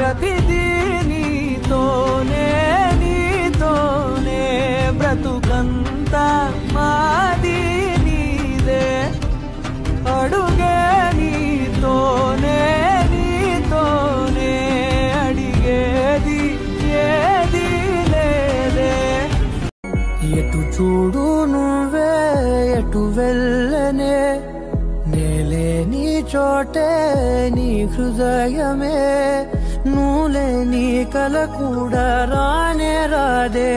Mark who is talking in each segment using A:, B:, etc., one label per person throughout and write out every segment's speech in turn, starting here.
A: ప్రతిదీ నీతోనే నీతోనే బ్రతుకంతా మాది నీదే అడుగే నీతోనే నీతోనే అడిగేది ఏది లేదే ఎటు చూడు నువ్వే ఎటు వెళ్ళనే నేలే నీ చోటే నీ హృదయమే నువ్వులే నీ కల కూడా రానే రాదే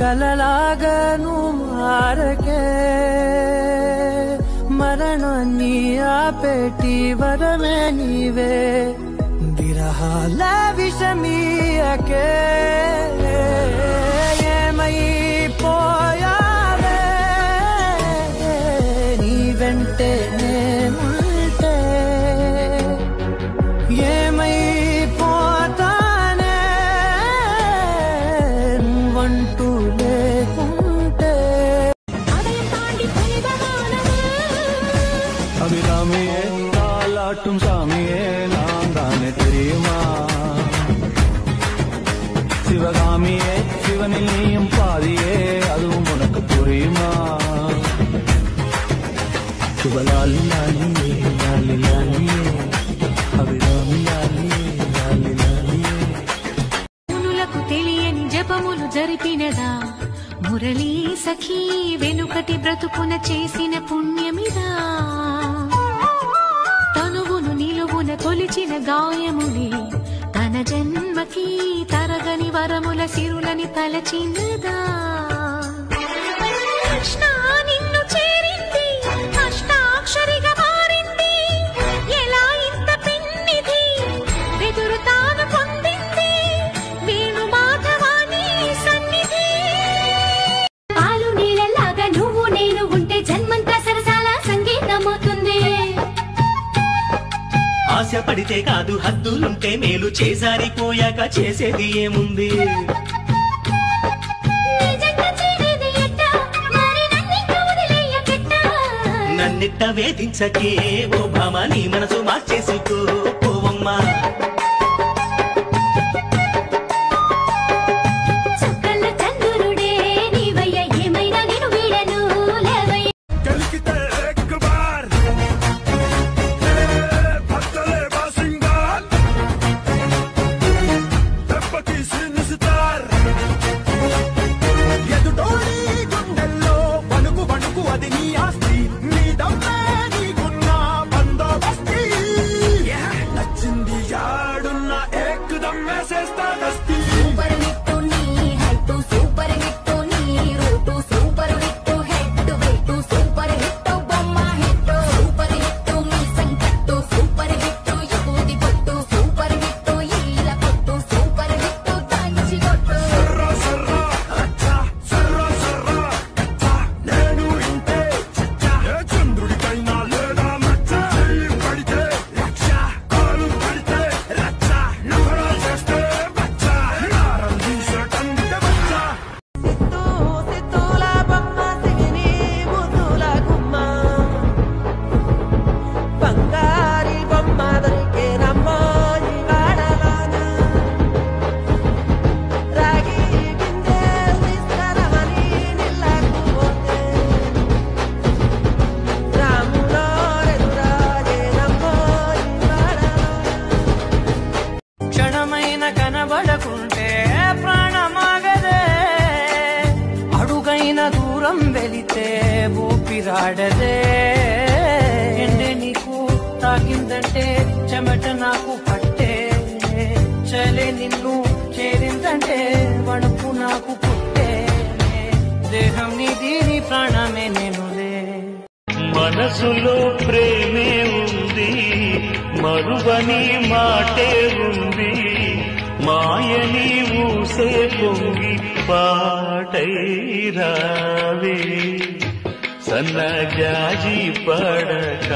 A: కలలాగా నువ్వు మారకే మరణాన్ని ఆపేటి వరమే నీవే విరహాల విషమీయకే ఏమైపోయావే నీ వెంటే నేనుంటే ఏమైపోతానే నువ్వంటూ లేకుంటే
B: அபிராமியே தாலாட்டும் சாமியே நான் தானே தெரியுமா சிவகாமியே சிவனில் நீயும் பாதியே அதுவும் உனக்கு புரியுமா சுபலாலி லாலியே லாலி லாலியே అభిరామి లాలియే లాలి లాలియే
C: మునులకు తెలియని జపములు జరిపినదా మురళీ సఖీ వెనుకటి బ్రతుకున చేసిన పుణ్యమిదా తనువును నిలువున కొలిచిన గాయములే తన జన్మకి తరగని వరముల సిరులని తలచినదా కృష్ణ నిన్ను చేరింది అష్టాక్షరిగా మారింది ఎలా ఇంత పిన్నిది వెదురు తాను పొందింది వేణు మాధవాని సన్నిధి పాలు నీళ్ళలాగా నువ్వు నేను ఉంటే జన్మంతా సరసాల సంగీతమవుతుంది
D: ఆశ పడితే కాదు హద్దులుంటే మేలు చేజారిపోయాక చేసేది ఏముంది నన్నిట్ట వేధించకే ఓ భామ నీ మనసు మార్చేసుకో పోవమ్మా
A: కనబడకుంటే ప్రాణమాగదే అడుగైన దూరం వెళితే ఊపిరాడదే ఎండే నీకు తాకిందంటే చెమట నాకు పట్టే చలే నిన్ను చేరిందంటే వణుకు నాకు పుట్టే దేహం నీది నీ ప్రాణమే నేనులే
B: మనసులో ప్రేమే ఉంది మరువని మాటే ఉంది మాయని ఊసే పొంగి పాటై రావే సన్నజాజి పడక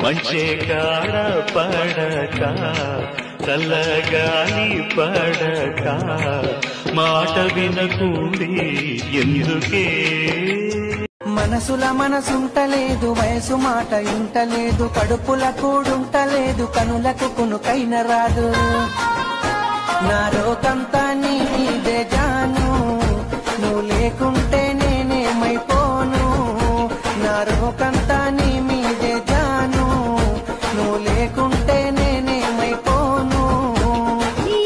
B: మంచే కాడ పడక చల్లగాలి పడక మాట వినకుండి ఎందుకే
A: మనసుల మనసుంటలేదు, వయసు మాట ఇంటలేదు, కడుపుల కూడుంటలేదు, కనులకు కునుకైన రాదు. నా రోకంతా నీదే జాను, నువ్వు లేకుంటే నేనేమైపోను. నా రోకంతా నీ మీదే జాను, నువ్వు లేకుంటే నేనేమైపోను.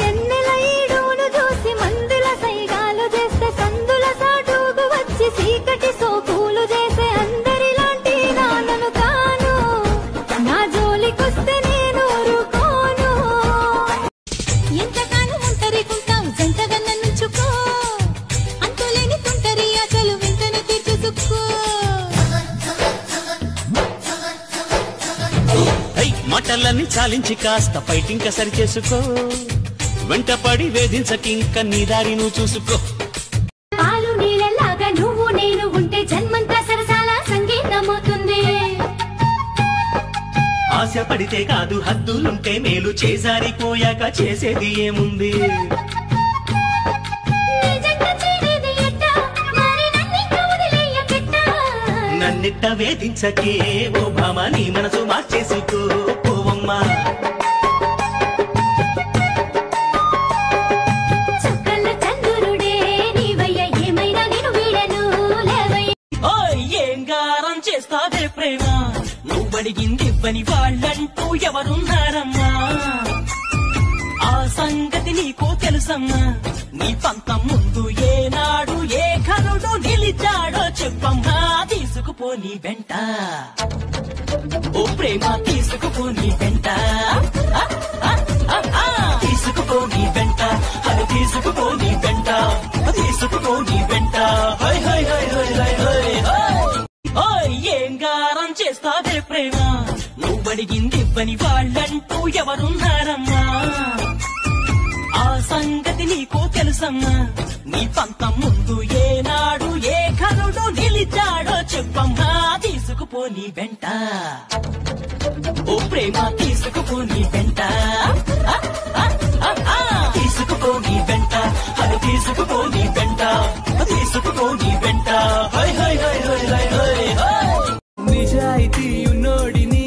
C: ఎన్నెల ఈడును చూసి మందుల సైగాలు చేస్తే సందుల సాటుకు వచ్చి సీకటి సోకులు చేసే అందరిలాంటి నాన్నను కాను. నా జోలికొస్తే నేను ఊరుకోను. ఎంతకాలం ఒంటరికుంటావు జంటగా నన్నుంచుకో, అంతులేని తుంటరి ఆశలు వెంటనే తీర్చుకో.
D: మాటలన్నీ చాలించి కాస్త ఫైటింగ్ సరి చేసుకో, వెంటపడి వేధించకింక నీ దారి నువ్వు చూసుకో.
C: పాలు నీళ్ళలాగా నువ్వు నేను ఉంటే జన్మంతా సరసాల సంగీతమవుతుంది.
D: ఆశ పడితే కాదు హద్దులుంటే మేలు, చేజారిపోయాక చేసేది ఏముంది. నన్నిట్ట వేధించకే ఓ భామ, నీ మనసు మార్చేసుకో పోవమ్మా.
C: చుక్కల చంద్రుడే నీవయ్య, ఏమైనా నేను వీడను లేవయ్య.
D: ఏం గారం చేస్తావే ప్రేమ, నువ్వడిగింది ఇవ్వని వాళ్ళంటూ ఎవరున్నారమ్మా. ఆ సంగతి నీకు తెలుసమ్మా, నీ పంతం ముందు ఏనాడు ఏ కరుడు నిలిచాడో చెప్పమ్మా. తీసుకుపోని వెంట ఓ ప్రేమ, తీసుకుపోని వెంట, తీసుకుపోని వెంట, అది తీసుకుపోని వెంట, తీసుకుపోని వెంట. ఏం గారం చేస్తావే ప్రేమ, నువ్వడిగింది ఇవ్వని వాళ్ళంటూ ఎవరున్నారమ్మా. ఆ సంగతి నీకు తెలుసమ్మా, నీ పంతం ముందు ఏనాడు ఏ కరుడు నిలిచాడో చెప్పమ్మా. తీసుకుపోని వెంట ఓ ప్రేమ, తీసుకుపోని వెంట, తీసుకుపోని వెంట, అది తీసుకుపోని వెంట, తీసుకుపోని వెంట.
A: నిజాయితీ ఉన్నోడిని,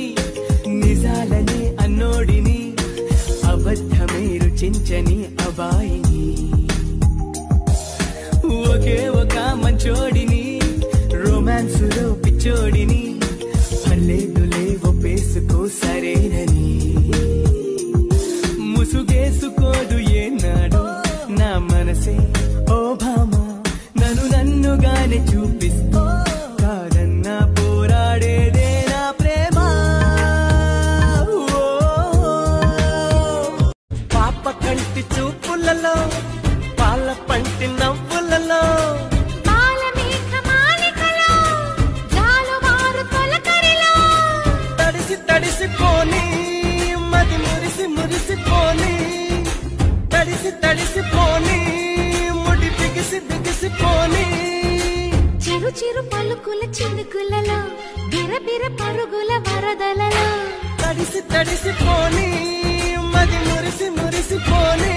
A: నిజాలని అన్నోడిని, అబద్ధమే రుచించని అబాయిని, ఒకే ఒక మంచోడిని, రొమాన్సులో పిచ్చోడిని, పర్లేదులే ఒప్పేసుకో సరేనని. ముసుగేసుకోదు ఏనాడు నా మనసే ఓ భామ, నన్నుగానే చూపిస్తూ కాదన్నా పోరాడేదే నా ప్రేమ. పాప కంటి చూపులలో, పాల పంటి నవ్వులలో, తడిసిపోని మది మురిసిపోని, తడిసిపోని ముడి బిగిసిపోని.
C: చిరు చిరు పలుకుల చినుకులలో, బిరబిర పరుగుల వరదలలో,
A: తడిసిపోని మది మురిసిపోని.